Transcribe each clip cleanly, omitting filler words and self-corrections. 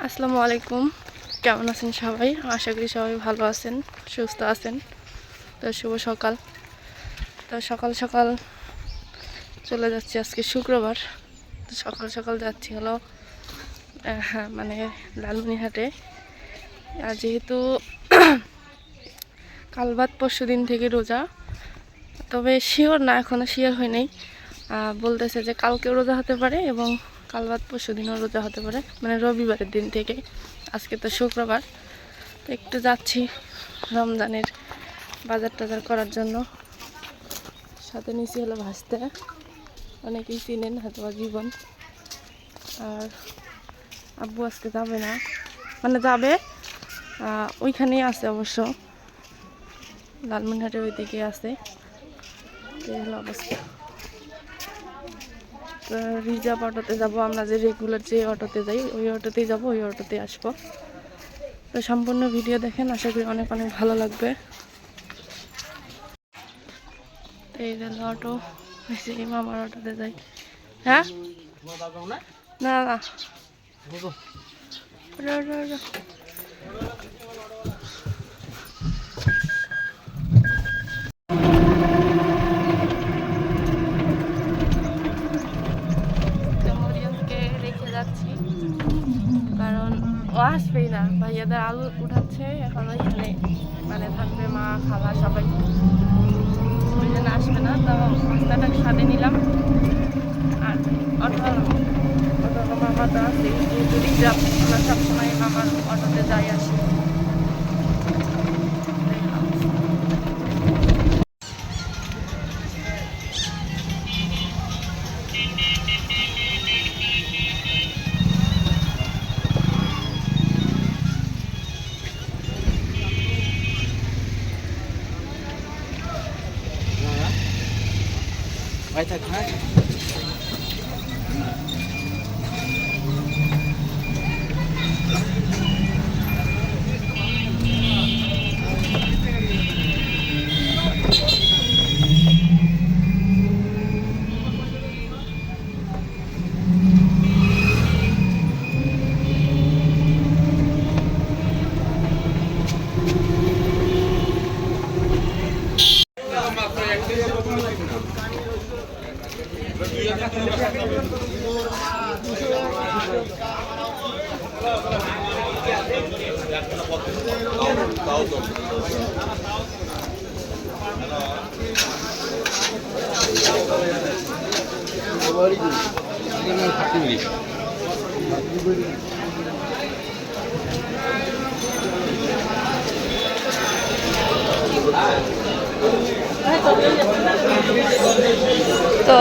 আসসালামু আলাইকুম, কেমন আছেন সবাই? আশা করি সবাই ভালো আছেন, সুস্থ আছেন। তো শুভ সকাল। তো সকাল সকাল চলে যাচ্ছি, আজকে শুক্রবার। তো সকাল সকাল যাচ্ছি হলো মানে লালমনিরহাটে। আর যেহেতু কাল বাদ পরশু দিন থেকে রোজা, তবে শিওর না, এখনও শিওর হয় নাই। বলতেছে যে কালকেও রোজা হতে পারে এবং কাল বাদ পরশু দিনও রোজা হতে পারে, মানে রবিবারের দিন থেকে। আজকে তো শুক্রবার, তো একটু যাচ্ছি রমজানের বাজার টাজার করার জন্য। সাথে নিচে হলো ভাজতে, অনেকেই চিনেন হয়তো জীবন। আর আব্বু আজকে যাবে না, মানে যাবে ওইখানেই আছে, অবশ্য লালমনিরহাটের ওইদিকে আছে। এই হলো অবস্থা। তো রিজার্ভ অটোতে যাবো আমরা, যে রেগুলার যে অটোতে যাই ওই অটোতেই যাবো, ওই অটোতেই আসবো। তো সম্পূর্ণ ভিডিও দেখেন, আশা করি অনেক অনেক ভালো লাগবে। তো এই হলো অটো, মামার অটোতে যাই। হ্যাঁ না না রেখে যাচ্ছি, কারণ ও আসবেই না। ভাইয়াদের আলু উঠাচ্ছে এখন, ওইখানে মানে থাকবে মা খালা সবাই, ওই জন্য আসবে না। তো রাস্তাটা সাথে নিলাম। আর অটো মামা তো আছে, যেহেতু রিজার্ভ, আমরা সবসময় মামার অটোতে যাই আসি। ভাই থাক, হ্যাঁ তো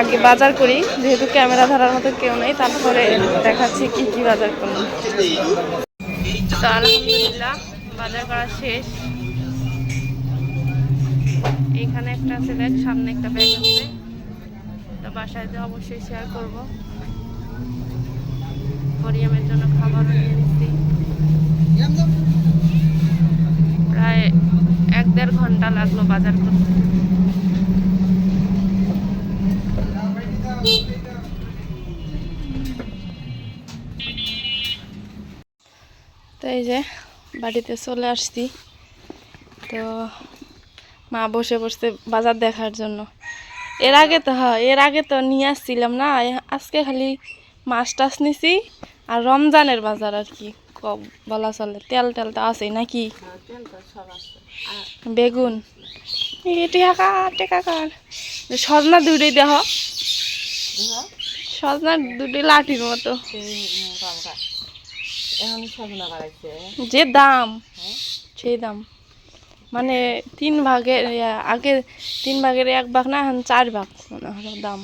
আগে বাজার করি, যেহেতু ক্যামেরা ধরার মতো কেউ নেই, তারপরে দেখাচ্ছি কি কি বাজার করলাম। তো আলহামদুলিল্লাহ বাজার করা শেষ। এখানে একটা আছে ব্যাগ, সামনে একটা ব্যাগ আছে। তো বাসায় যে অবশ্যই শেয়ার করবো। মরিয়মের জন্য খাবারও নিয়ে নিচ্ছি। প্রায় 1-1.5 ঘন্টা লাগলো বাজার করতে। তো এই যে বাড়িতে চলে আসছি। তো মা বসে বসে বাজার দেখার জন্য। এর আগে তো নিয়ে আসছিলাম না, আজকে খালি মাছ টাছ নিছি। আর রমজানের বাজার আর কি বলা চলে। তেল টেল তো আছেই নাকি, বেগুন টেকাকার, সজনা দুটোই দেহ, সজনা দুটোই লাঠির মতো। যে দাম সেই দাম, মানে 3 ভাগের, আগে 3 ভাগের 1 ভাগ না, এখন 4 ভাগ মনে হলো দাম।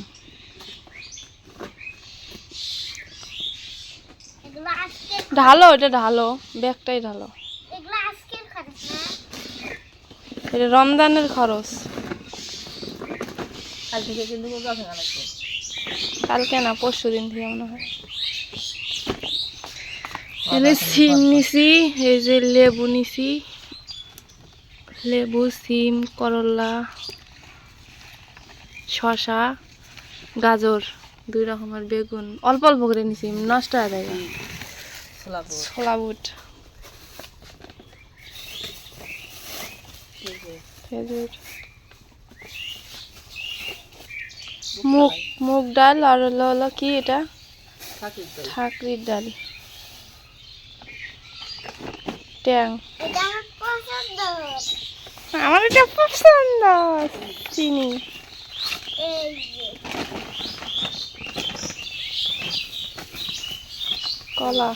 ঢালো, এটা ঢালো, ব্যাগটাই ঢালো। এটা রমজানের খরচ। কালকে না, পরশু দিন থেকে মনে হয়। সিম নিছি, এই যে লেবু নিছি, লেবু, সিম, করলা, শসা, গাজর, 2 রকমের বেগুন, অল্প অল্প করে নিছি, নষ্ট হয়ে যায়। ছোলা বুট, খেজুর, মুগ ডাল, আর হলো কি এটা, ঠাকরির ডাল, ট্যাং। আমার এটা পছন্দ। চিনি, কলা,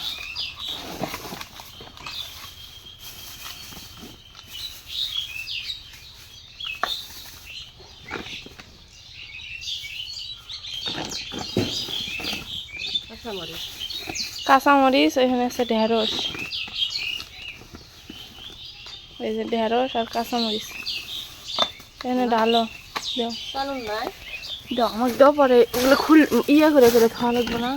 কাঁচামরিচ, এখানে আছে ঢেঁড়স, এই যে ঢেঁড়স আর কাঁচামরিচ, এখানে ডালও দাও, দাও আমাকে দাও, পরে ওগুলো ইয়ে করে করে খাওয়া লাগবে না,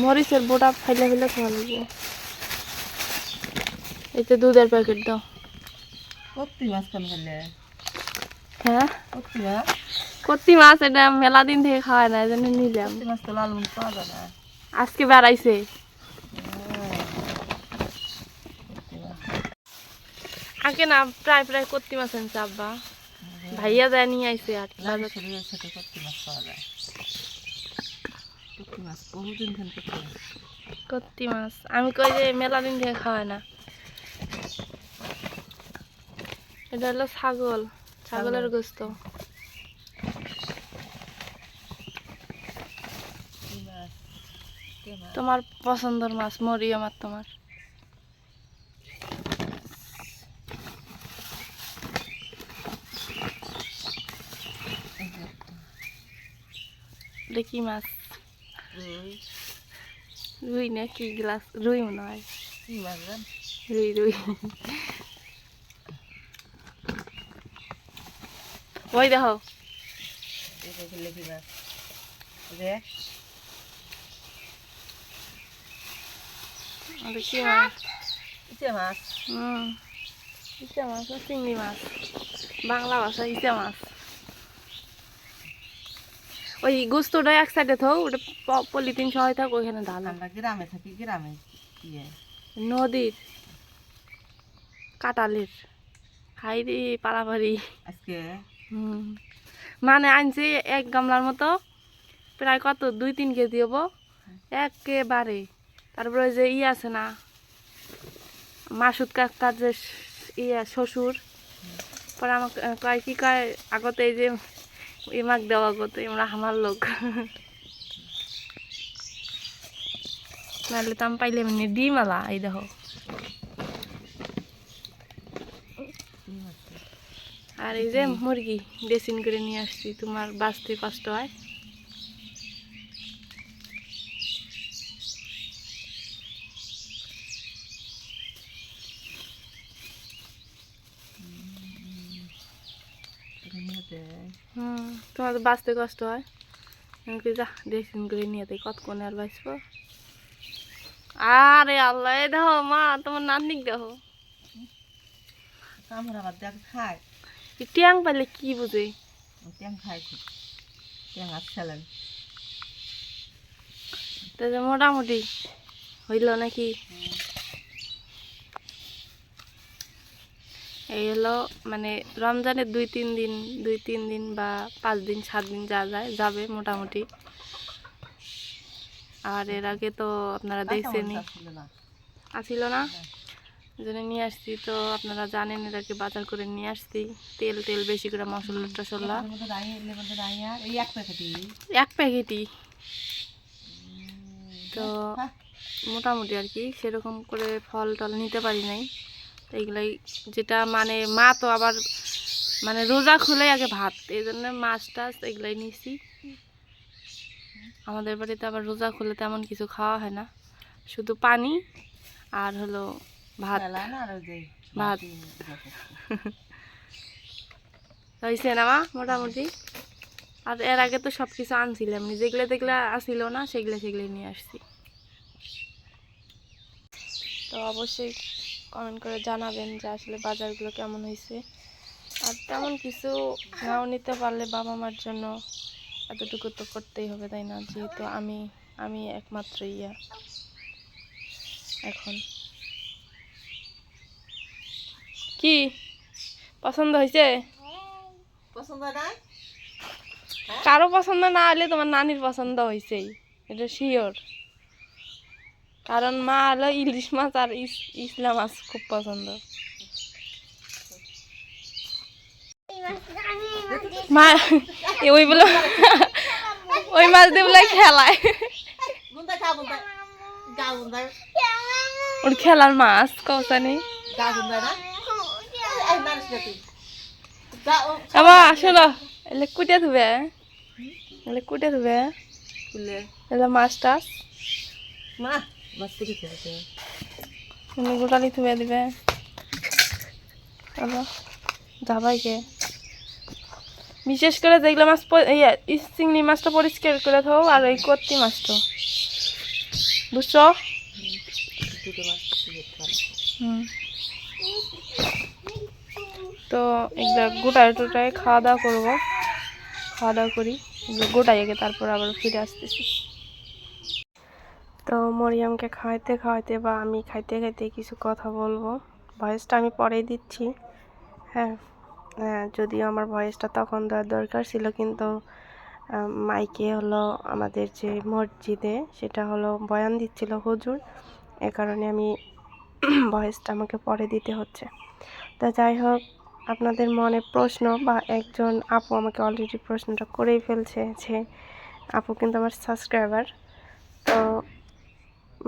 মরিচের বোটা ফাইলে ফেলে খাওয়া লাগবে। এই তো দুধের প্যাকেট দাও। হ্যাঁ, কত্তি মাছ এটা মেলা দিন থেকে খাওয়ায় না, এই জন্য নিলাম। আজকে বেড়াইছে। আগে না প্রায় প্রায় কত্তি মাছ আনছে আব্বা, ভাইয়া যায় নিয়ে আইছে। আর কত্তি মাছ আমি কই যে মেলা দিন থেকে খাওয়ায় না। এটা হলো ছাগল, ছাগলের গোস্ত। তোমার পছন্দের মাছ মরি আমার, তোমার কি মাছ? রুই না কি গ্লাস? রুই মনে হয়, রুই রুই। ওই দেখো কি মাছ? ইচে মাছ। ইচে মাছ, চিংড়ি মাছ, বাংলা ভাষা ইচে মাছ। ওই গোস্তটা এক সাইডে থাক, ওটা পলিথিন সহ থাক, ওইখানে ঢাল। আমরা গ্রামে থাকি, গ্রামে নদীর কাটালের খাই রে পাড়াপাড়ি আজকে। মানে আনছি 1 গামলার মতো, প্রায় কত 2-3 কেজি হবো একেবারে। তারপরে ওই যে আছে না, মাসুদ কাকার যে শ্বশুর, পরে আমাকে কয় কি কয় আগতে এই যে ইমাক দেওয়া গত, আমরা আমার লোক নাহলে তো আমি পাইলে এমনি ডিম আলা। এই দেখো আর এই যে মুরগি ড্রেসিং করে নিয়ে আসছি, তোমার বাঁচতে কষ্ট হয়। তোমার তো বাঁচতে কষ্ট হয়, যা ড্রেসিং করে নিয়ে তাই কতক্ষণ আর বাঁচবো। আরে আল্লাহ, এই দেখো মা তোমার নাতনিক দেখো, খায় ট্যাং পাইলে কি বুঝে, ট্যাং খায় ট্যাং আসছিলেন। মোটামুটি হইল নাকি? এই হলো মানে রমজানের 2-3 দিন বা 5 দিন 7 দিন যা যায় যাবে মোটামুটি। আর এর আগে তো আপনারা দেখছেনই, আসিল না, জন্য নিয়ে আসছি। তো আপনারা জানেন এর আগে বাজার করে নিয়ে আসছি, তেল বেশি করে, মশলা টসলা এক প্যাকেটই। তো মোটামুটি আর কি সেরকম করে ফল টল নিতে পারি নাই। এইগুলাই যেটা মানে মা তো আবার মানে রোজা খুলে আগে ভাত, এই জন্য মাছ টাছ এগুলাই নিছি। আমাদের বাড়িতে আবার রোজা খুলে তেমন কিছু খাওয়া হয় না, শুধু পানি আর হলো ভাত ভাত হয়েছে না মা মোটামুটি। আর এর আগে তো সব কিছু আনছিলাম, যেগুলো আসিল না সেগুলো নিয়ে আসছি। তো অবশ্যই কমেন্ট করে জানাবেন যে আসলে বাজারগুলো কেমন হয়েছে। আর তেমন কিছু নাও নিতে পারলে বাবা মার জন্য এতটুকু তো করতেই হবে, তাই না? যেহেতু আমি একমাত্র ইয়া এখন। কি পছন্দ হয়েছে? কারো পছন্দ না হলে তোমার নানির পছন্দ হয়েছেই, এটা শিওর। কারণ মা হলো ইলিশ মাছ আর ইসলা মাছ খুব পছন্দ। মা ওইগুলো ওই মাছ দিয়ে বলে খেলায়, ওর খেলার মাছ কৌসানি। আমা শোনো, এলে কুটে ধুবে, এলে কুটে ধুবে, এলে মাছ টাছ গোটালি ধুবে দিবে ধাবাইকে। বিশেষ করে যেগুলো মাছ চিংড়ি মাছটা পরিষ্কার করে থাও, আর ওই কত্তি মাছটা, বুঝছো? তো এগুলো গোটায় টোটায় খাওয়া দাওয়া করবো, খাওয়া দাওয়া করি এগুলো গোটাই আগে, তারপর আবার ফিরে আসতেছি। তো মরিয়মকে খাওয়াইতে খাওয়াইতে বা আমি খাইতে খাইতে কিছু কথা বলবো। ভয়েসটা আমি পরেই দিচ্ছি। হ্যাঁ হ্যাঁ, যদিও আমার ভয়েসটা তখন দেওয়ার দরকার ছিল, কিন্তু মাইকে হলো আমাদের যে মসজিদে সেটা হলো বয়ান দিচ্ছিল হুজুর, এ কারণে আমি ভয়েসটা আমাকে পরে দিতে হচ্ছে। তো যাই হোক, আপনাদের মনে প্রশ্ন বা একজন আপু আমাকে অলরেডি প্রশ্নটা করেই ফেলছে যে আপু কিন্তু আমার সাবস্ক্রাইবার। তো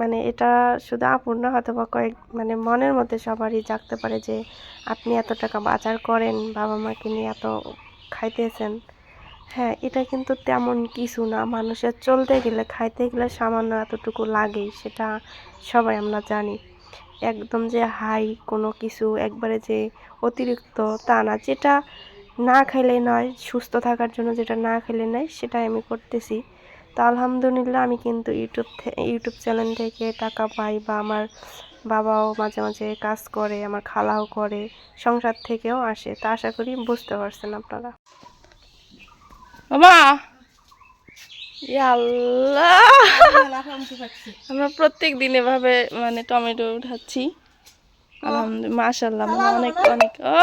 মানে এটা শুধু আপুর না, হয়তো বা মানে মনের মধ্যে সবারই জাগতে পারে যে আপনি এত টাকা বাজার করেন, বাবা মাকে নিয়ে এত খাইতেছেন। হ্যাঁ, এটা কিন্তু তেমন কিছু না, মানুষের চলতে গেলে খাইতে গেলে সামান্য এতটুকু লাগেই, সেটা সবাই আমরা জানি। একদম যে হাই কোনো কিছু একবারে যে অতিরিক্ত তা না, যেটা না খেলে নয়, সুস্থ থাকার জন্য যেটা না খেলে নয় সেটাই আমি করতেছি। তো আলহামদুলিল্লাহ, আমি কিন্তু ইউটিউব চ্যানেল থেকে টাকা পাই, বা আমার বাবাও মাঝে মাঝে কাজ করে, আমার খালাও করে, সংসার থেকেও আসে। তা আশা করি বুঝতে পারছেন আপনারা। বাবা আমরা প্রত্যেক দিন এভাবে মানে টমেটো উঠাচ্ছি, আলহামদুলিল্লাহ মাশাআল্লাহ, মানে অনেক অনেক। ও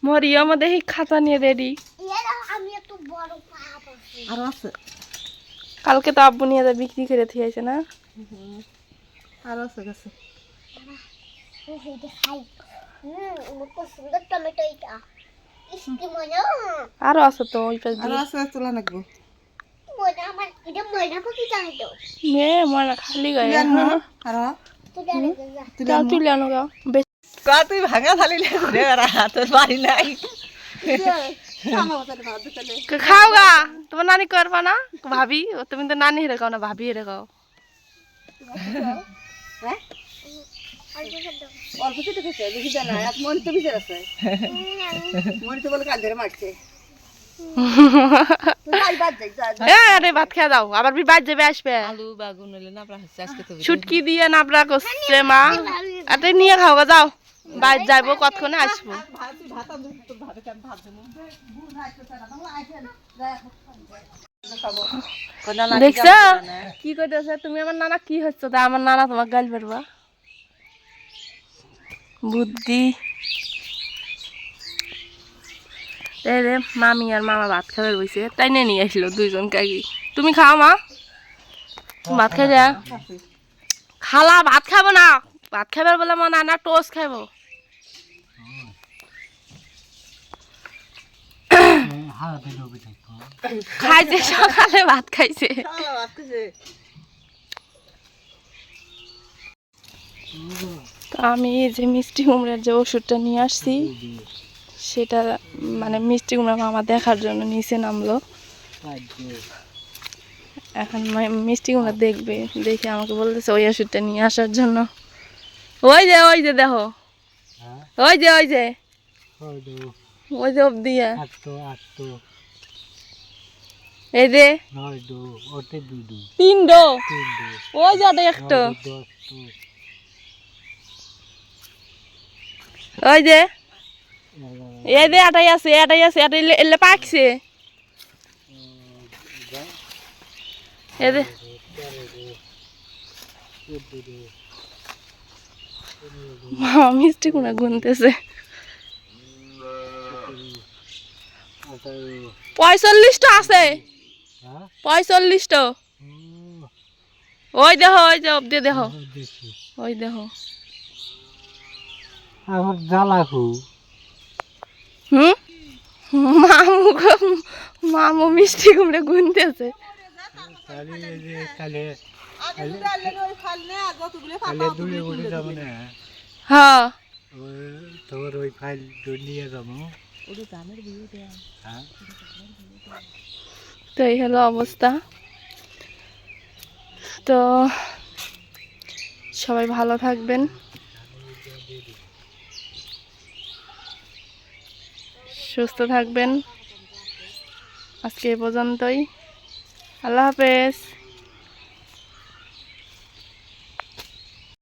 মরিয়ম দেখি খাতা নিয়ে রেডি। কালকে তো আব্বু নিয়ে যা বিক্রি করে থিয়েছে না? আরো আছে গাছে। আরো আছে তো ওই পাশ দিয়ে, তোলা লাগবো। ময়না খালি গায়ে তুলে আনো গা। তুই ভাঙা থালি তোর বাড়ি নাই। খাও গা, তোমার নানি করবা না? ভাবি তুমি তো নানি হেরে খাও না, ভাবি হেরে খাও। অল্প কিছু খেয়েছে, বেশি দেয় না। মন তো ভিতরে আছে, মন তো বলে কাল ধরে মারছে। আরে ভাত খেয়ে যাও, আবার বাদ যাবে আসবে। আলু বাগুন হলে নাবড়া হচ্ছে আজকে তো ছুটকি দিয়ে নাবড়া করছে মা, এত নিয়ে খাও গা, যাও বাইর যাইবো, কতক্ষণে আসবো। দেখছো কি করতেছে তুমি? আমার নানা কি হচ্ছে? তা আমার নানা তোমার গাল পারবা বুদ্ধি। রে মামি আর মামা ভাত খাবার বইছে, তাই নিয়ে আসলো দুইজন কাকি। তুমি খাও মা, ভাত খাই যা। খালা ভাত খাবো না, ভাত খাবার বলে আমার নানা টোস্ট খাবো। খাইছে সকালে ভাত খাইছে। তো আমি এই যে মিষ্টি কুমড়ার যে ওষুধটা নিয়ে আসছি, সেটা মানে মিষ্টি কুমড়া মামা দেখার জন্য নিচে নামলো। এখন মিষ্টি কুমড়া দেখবে, দেখে আমাকে বলতেছে ওই ওষুধটা নিয়ে আসার জন্য। ওই যে দেখো, ওই যে অব্দি এই যে তিনটো, ওই যে একটা, ওই যে এই দে এটাই আছে এটাই এলে পাকছে এই দে মামা মিষ্টি কোনা গুনতেছে 45টা আছে 45টা ওই দেখো ওই যে অব্দি দেখো ওই দেখো আমার জ্বালাকু হুম মামু মিষ্টি কুমড়ে গুনতেছে কালে দূরে উঠে যাবো না হ্যাঁ তোর ওই ফাইল নিয়ে যাবো তো এই হলো অবস্থা তো সবাই ভালো থাকবেন সুস্থ থাকবেন আজকে এই পর্যন্তই আল্লাহ হাফেজ